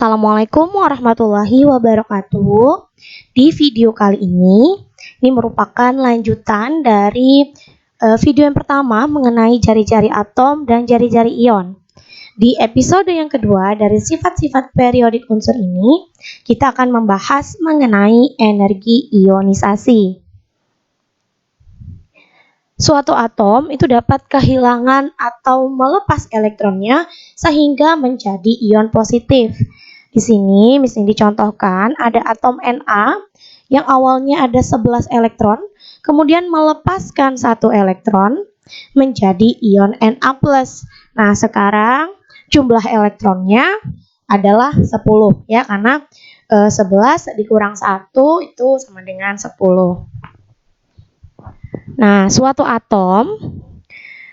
Assalamualaikum warahmatullahi wabarakatuh. Di video kali ini merupakan lanjutan dari video yang pertama mengenai jari-jari atom dan jari-jari ion. Di episode yang kedua dari sifat-sifat periodik unsur ini, kita akan membahas mengenai energi ionisasi. Suatu atom itu dapat kehilangan atau melepas elektronnya sehingga menjadi ion positif. Di sini misalnya dicontohkan ada atom Na yang awalnya ada 11 elektron, kemudian melepaskan 1 elektron menjadi ion Na+. Nah, sekarang jumlah elektronnya adalah 10 ya, karena 11 dikurang 1 itu sama dengan 10. Nah, suatu atom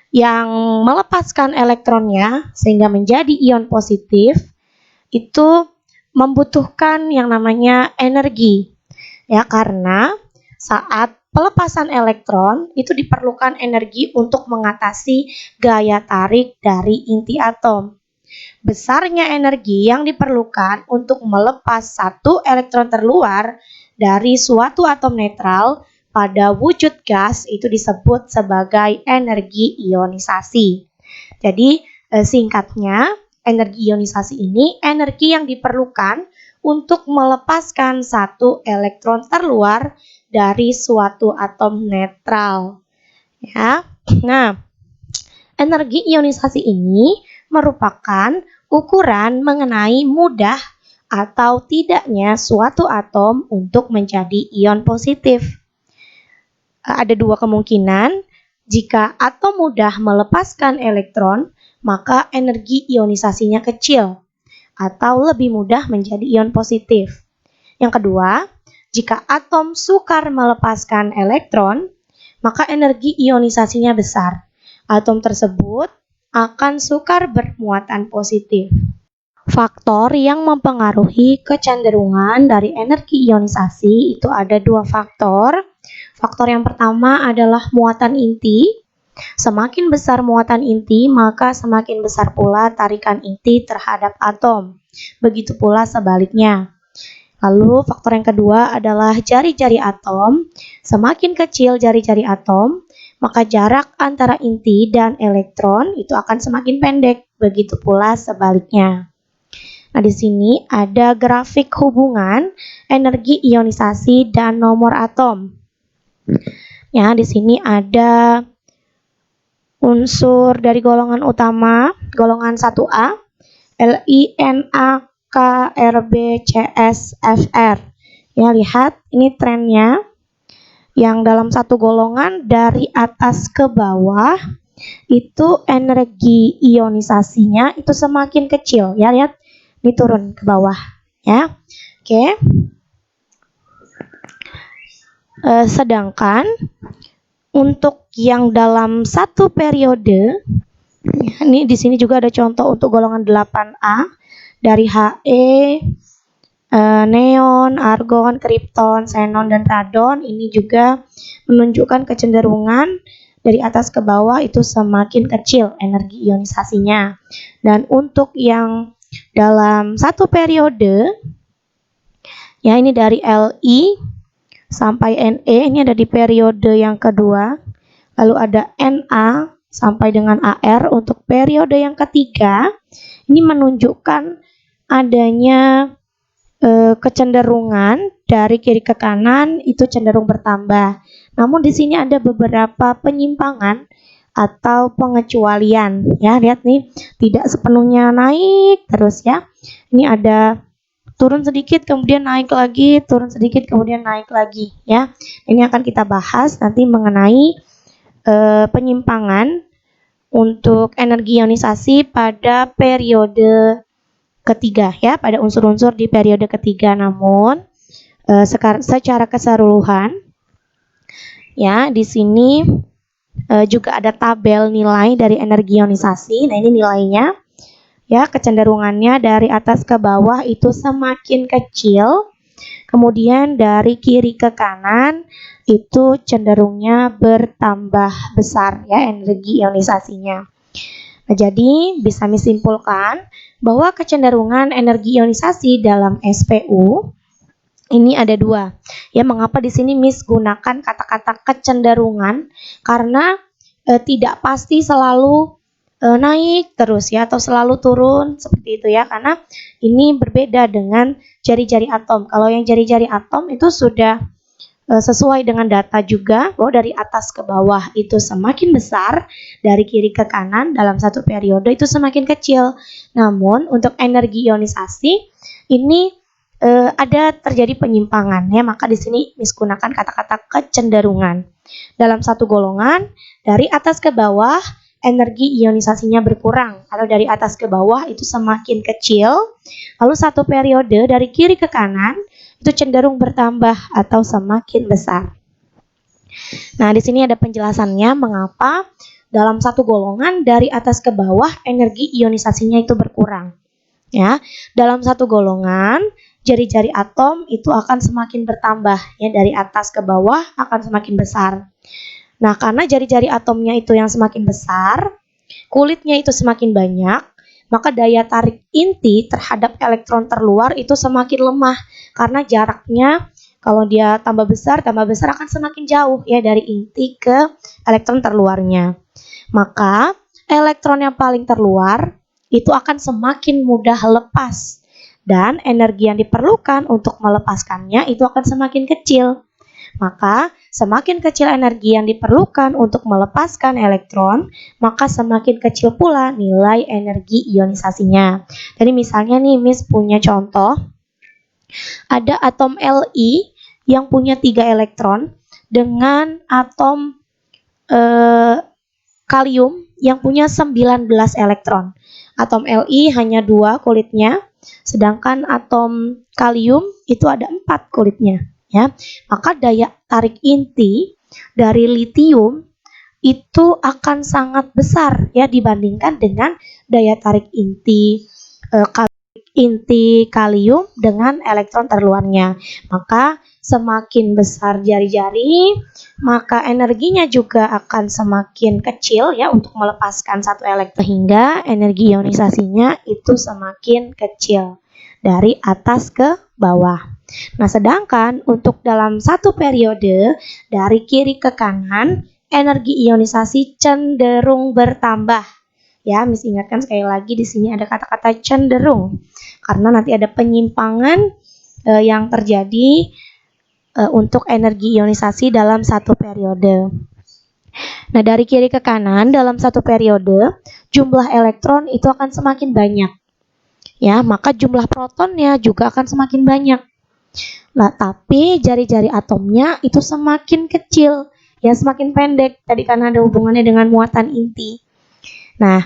yang melepaskan elektronnya sehingga menjadi ion positif itu membutuhkan yang namanya energi. Ya, karena saat pelepasan elektron itu diperlukan energi untuk mengatasi gaya tarik dari inti atom. Besarnya energi yang diperlukan untuk melepas 1 elektron terluar dari suatu atom netral pada wujud gas itu disebut sebagai energi ionisasi. Jadi singkatnya, energi ionisasi ini energi yang diperlukan untuk melepaskan 1 elektron terluar dari suatu atom netral. Ya. Nah, energi ionisasi ini merupakan ukuran mengenai mudah atau tidaknya suatu atom untuk menjadi ion positif. Ada 2 kemungkinan. Jika atom mudah melepaskan elektron, maka energi ionisasinya kecil atau lebih mudah menjadi ion positif. Yang kedua, jika atom sukar melepaskan elektron, maka energi ionisasinya besar. Atom tersebut akan sukar bermuatan positif. Faktor yang mempengaruhi kecenderungan dari energi ionisasi itu ada 2 faktor. Faktor yang pertama adalah muatan inti. Semakin besar muatan inti, maka semakin besar pula tarikan inti terhadap atom. Begitu pula sebaliknya. Lalu faktor yang kedua adalah jari-jari atom. Semakin kecil jari-jari atom, maka jarak antara inti dan elektron itu akan semakin pendek. Begitu pula sebaliknya. Nah, di sini ada grafik hubungan energi ionisasi dan nomor atom. Ya, di sini ada unsur dari golongan utama, golongan 1A, Li, Na, K, Rb, Cs, Fr. Ya, lihat ini trennya. Yang dalam satu golongan dari atas ke bawah itu energi ionisasinya itu semakin kecil. Ya, lihat ini turun ke bawah. Ya, oke. Sedangkan untuk yang dalam satu periode, ini di sini juga ada contoh untuk golongan 8A dari He, neon, argon, kripton, xenon, dan radon. Ini juga menunjukkan kecenderungan dari atas ke bawah itu semakin kecil energi ionisasinya. Dan untuk yang dalam satu periode, ya ini dari Li sampai Ne, ini ada di periode yang kedua. Lalu ada Na sampai dengan Ar untuk periode yang ketiga. Ini menunjukkan adanya kecenderungan dari kiri ke kanan itu cenderung bertambah. Namun di sini ada beberapa penyimpangan atau pengecualian. Ya, lihat nih, tidak sepenuhnya naik terus ya. Ini ada turun sedikit kemudian naik lagi, turun sedikit kemudian naik lagi ya. Ini akan kita bahas nanti mengenai penyimpangan untuk energi ionisasi pada periode ketiga ya, pada unsur-unsur di periode ketiga. Namun secara keseluruhan ya, di sini juga ada tabel nilai dari energi ionisasi. Nah, ini nilainya. Ya, kecenderungannya dari atas ke bawah itu semakin kecil. Kemudian dari kiri ke kanan itu cenderungnya bertambah besar ya energi ionisasinya. Nah, jadi bisa disimpulkan bahwa kecenderungan energi ionisasi dalam SPU ini ada dua. Ya, mengapa di sini Miss gunakan kata-kata kecenderungan? Karena tidak pasti selalu naik terus ya, atau selalu turun seperti itu ya, karena ini berbeda dengan jari-jari atom. Kalau yang jari-jari atom itu sudah sesuai dengan data juga bahwa dari atas ke bawah itu semakin besar, dari kiri ke kanan dalam satu periode itu semakin kecil. Namun untuk energi ionisasi ini ada terjadi penyimpangan ya, maka di sini Miss gunakan kata-kata kecenderungan. Dalam satu golongan dari atas ke bawah energi ionisasinya berkurang, kalau dari atas ke bawah itu semakin kecil. Lalu satu periode dari kiri ke kanan itu cenderung bertambah atau semakin besar. Nah, di sini ada penjelasannya mengapa dalam satu golongan dari atas ke bawah energi ionisasinya itu berkurang. Ya, dalam satu golongan jari-jari atom itu akan semakin bertambah ya, dari atas ke bawah akan semakin besar. Nah, karena jari-jari atomnya itu yang semakin besar, kulitnya itu semakin banyak, maka daya tarik inti terhadap elektron terluar itu semakin lemah karena jaraknya kalau dia tambah besar akan semakin jauh ya dari inti ke elektron terluarnya. Maka elektron yang paling terluar itu akan semakin mudah lepas dan energi yang diperlukan untuk melepaskannya itu akan semakin kecil. Maka semakin kecil energi yang diperlukan untuk melepaskan elektron, maka semakin kecil pula nilai energi ionisasinya. Jadi misalnya nih Miss punya contoh, ada atom Li yang punya 3 elektron dengan atom kalium yang punya 19 elektron. Atom Li hanya 2 kulitnya, sedangkan atom kalium itu ada 4 kulitnya. Ya, maka daya tarik inti dari litium itu akan sangat besar ya dibandingkan dengan daya tarik inti kalium dengan elektron terluarnya. Maka semakin besar jari-jari, maka energinya juga akan semakin kecil ya untuk melepaskan satu elektron, hingga energi ionisasinya itu semakin kecil dari atas ke bawah. Nah, sedangkan untuk dalam satu periode dari kiri ke kanan, energi ionisasi cenderung bertambah. Ya, Miss ingatkan sekali lagi di sini ada kata-kata cenderung karena nanti ada penyimpangan yang terjadi untuk energi ionisasi dalam satu periode. Nah, dari kiri ke kanan dalam satu periode, jumlah elektron itu akan semakin banyak. Ya, maka jumlah protonnya juga akan semakin banyak. Nah, tapi jari-jari atomnya itu semakin kecil, ya semakin pendek tadi karena ada hubungannya dengan muatan inti. Nah,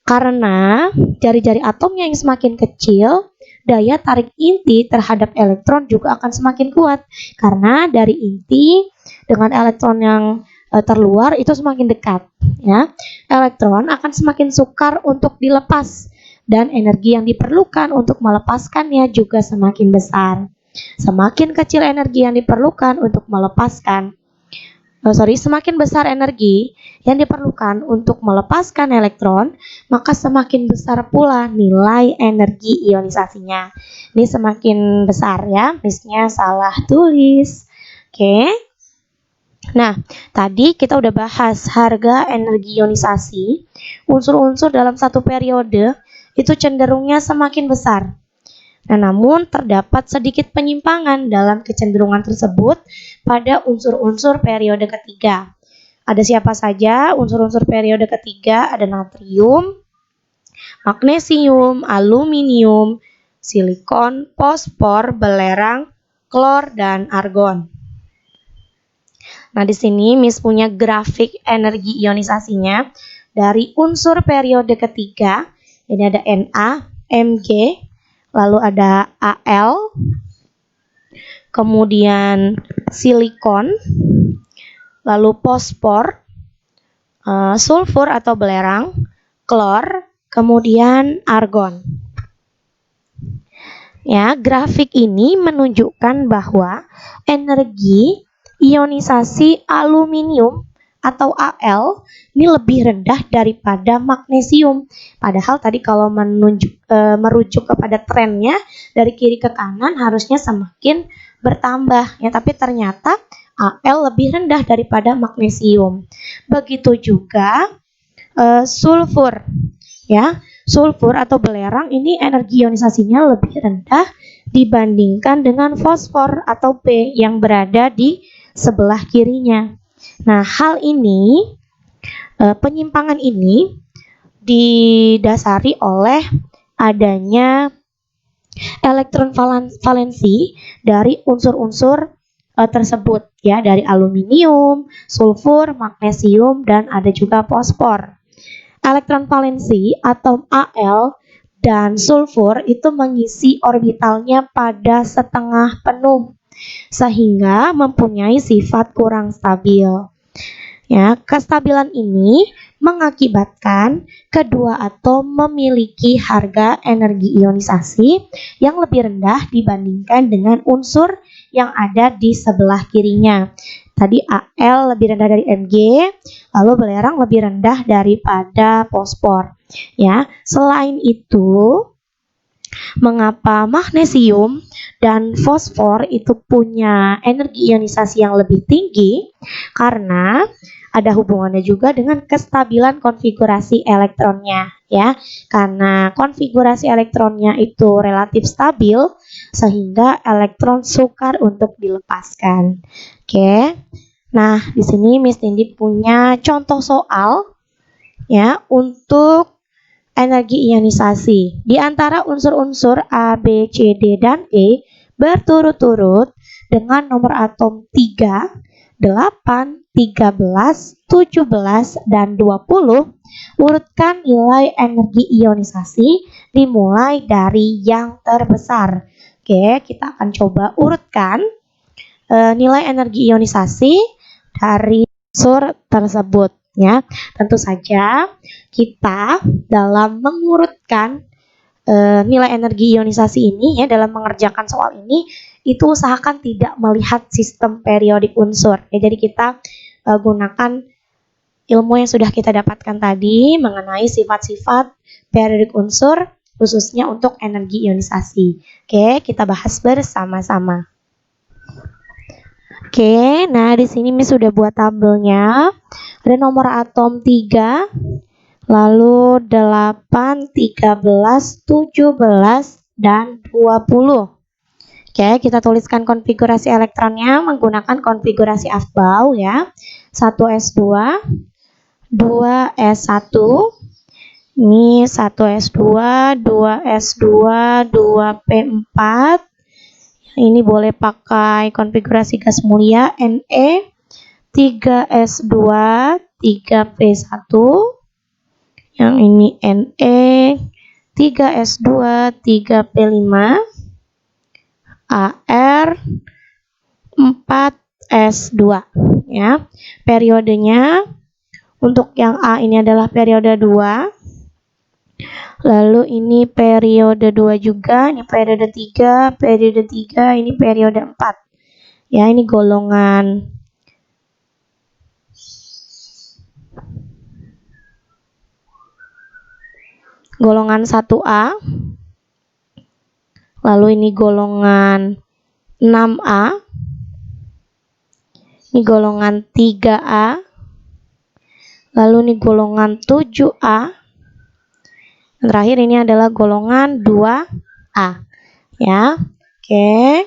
karena jari-jari atomnya yang semakin kecil, daya tarik inti terhadap elektron juga akan semakin kuat karena dari inti dengan elektron yang terluar itu semakin dekat, ya. Elektron akan semakin sukar untuk dilepas dan energi yang diperlukan untuk melepaskannya juga semakin besar. Semakin kecil energi yang diperlukan untuk melepaskan, semakin besar energi yang diperlukan untuk melepaskan elektron, maka semakin besar pula nilai energi ionisasinya. Ini semakin besar ya, Miss-nya salah tulis. Oke. Nah, tadi kita udah bahas harga energi ionisasi. Unsur-unsur dalam satu periode itu cenderungnya semakin besar. Nah, namun terdapat sedikit penyimpangan dalam kecenderungan tersebut pada unsur-unsur periode ketiga. Ada siapa saja unsur-unsur periode ketiga? Ada natrium, magnesium, aluminium, silikon, fosfor, belerang, klor, dan argon. Nah, di sini Miss punya grafik energi ionisasinya dari unsur periode ketiga. Ini ada Na, Mg, lalu ada Al, kemudian silikon, lalu fosfor, sulfur atau belerang, klor, kemudian argon. Ya, grafik ini menunjukkan bahwa energi ionisasi aluminium atau Al ini lebih rendah daripada magnesium. Padahal tadi kalau merujuk kepada trennya dari kiri ke kanan harusnya semakin bertambah ya, tapi ternyata Al lebih rendah daripada magnesium. Begitu juga sulfur ya. Sulfur atau belerang ini energi ionisasinya lebih rendah dibandingkan dengan fosfor atau P yang berada di sebelah kirinya. Nah, hal ini, penyimpangan ini didasari oleh adanya elektron valensi dari unsur-unsur tersebut ya, dari aluminium, sulfur, magnesium, dan ada juga fosfor. Elektron valensi atom Al dan sulfur itu mengisi orbitalnya pada setengah penuh sehingga mempunyai sifat kurang stabil. Ya, kestabilan ini mengakibatkan kedua atom memiliki harga energi ionisasi yang lebih rendah dibandingkan dengan unsur yang ada di sebelah kirinya. Tadi Al lebih rendah dari Mg, lalu belerang lebih rendah daripada fosfor. Ya, selain itu, mengapa magnesium dan fosfor itu punya energi ionisasi yang lebih tinggi? Karena ada hubungannya juga dengan kestabilan konfigurasi elektronnya ya. Karena konfigurasi elektronnya itu relatif stabil sehingga elektron sukar untuk dilepaskan. Oke. Nah, di sini Miss Nindi punya contoh soal ya untuk energi ionisasi. Di antara unsur-unsur A, B, C, D, dan E berturut-turut dengan nomor atom 3, 8, 13, 17, dan 20, urutkan nilai energi ionisasi dimulai dari yang terbesar. Oke, kita akan coba urutkan nilai energi ionisasi dari unsur tersebut ya. Tentu saja kita dalam mengurutkan nilai energi ionisasi ini ya, dalam mengerjakan soal ini itu usahakan tidak melihat sistem periodik unsur ya. Jadi kita gunakan ilmu yang sudah kita dapatkan tadi mengenai sifat-sifat periodik unsur khususnya untuk energi ionisasi. Oke, kita bahas bersama-sama. Oke, nah di sini Miss sudah buat tabelnya. Ada nomor atom 3, lalu 8, 13, 17, dan 20. Oke, kita tuliskan konfigurasi elektronnya menggunakan konfigurasi Aufbau ya. 1s2, 2s1, ini 1s2, 2s2, 2p4. Ini boleh pakai konfigurasi gas mulia Ne, 3s2, 3p1. Yang ini Ne, 3s2, 3p5. Ar, 4s2 ya. Periodenya untuk yang A ini adalah periode 2. Lalu ini periode 2 juga, ini periode 3, ini periode 4. Ya, ini golongan golongan 1A. Lalu ini golongan 6A. Ini golongan 3A. Lalu ini golongan 7A. Dan terakhir ini adalah golongan 2A. Ya. Oke.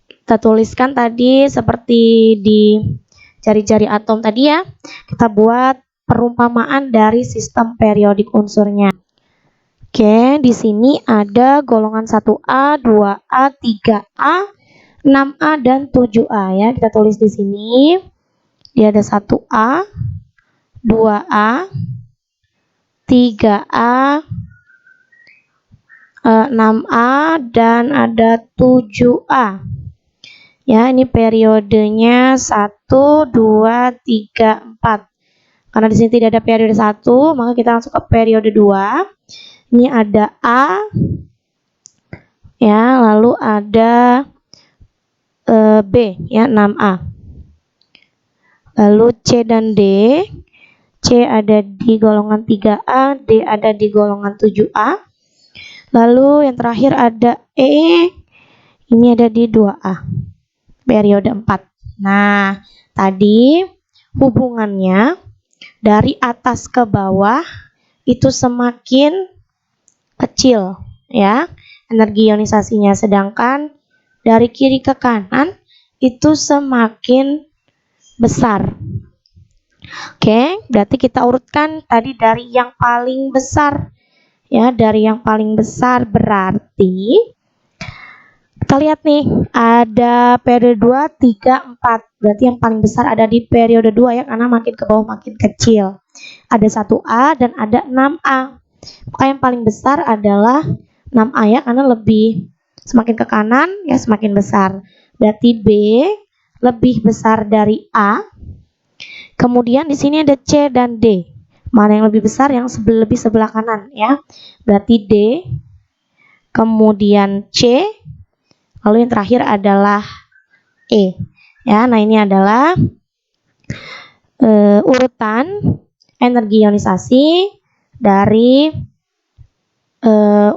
Kita tuliskan tadi seperti di jari-jari atom tadi ya. Kita buat perumpamaan dari sistem periodik unsurnya. Oke, di sini ada golongan 1A, 2A, 3A, 6A, dan 7A ya. Kita tulis di sini. Dia ada 1A, 2A, 3A, 6A, dan ada 7A. Ya, ini periodenya 1, 2, 3, 4. Karena di sini tidak ada periode 1, maka kita langsung ke periode 2. Ini ada A. Ya, lalu ada B ya, 6A. Lalu C dan D. C ada di golongan 3A, D ada di golongan 7A. Lalu yang terakhir ada E. Ini ada di 2A. Periode 4. Nah, tadi hubungannya dari atas ke bawah itu semakin kecil ya energi ionisasinya, sedangkan dari kiri ke kanan itu semakin besar. Oke, berarti kita urutkan tadi dari yang paling besar ya, dari yang paling besar berarti kita lihat nih, ada periode 2, 3, 4. Berarti yang paling besar ada di periode 2 ya, karena makin ke bawah makin kecil. Ada 1A dan ada 6A. Maka yang paling besar adalah 6A ya, karena lebih semakin ke kanan ya semakin besar. Berarti B lebih besar dari A. Kemudian di sini ada C dan D. Mana yang lebih besar? Yang lebih sebelah kanan ya. Berarti D. Kemudian C. Lalu yang terakhir adalah E. Ya, nah ini adalah urutan energi ionisasi dari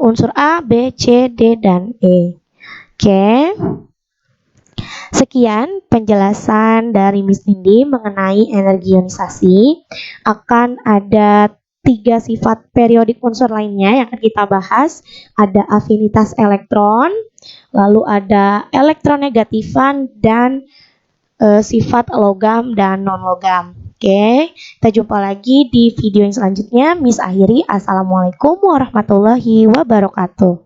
unsur A, B, C, D, dan E. Oke. Sekian penjelasan dari Miss Nindi mengenai energi ionisasi. Akan ada 3 sifat periodik unsur lainnya yang akan kita bahas. Ada afinitas elektron, lalu ada elektronegatifan, dan sifat logam dan non-logam. Oke, kita jumpa lagi di video yang selanjutnya. Miss akhiri, assalamualaikum warahmatullahi wabarakatuh.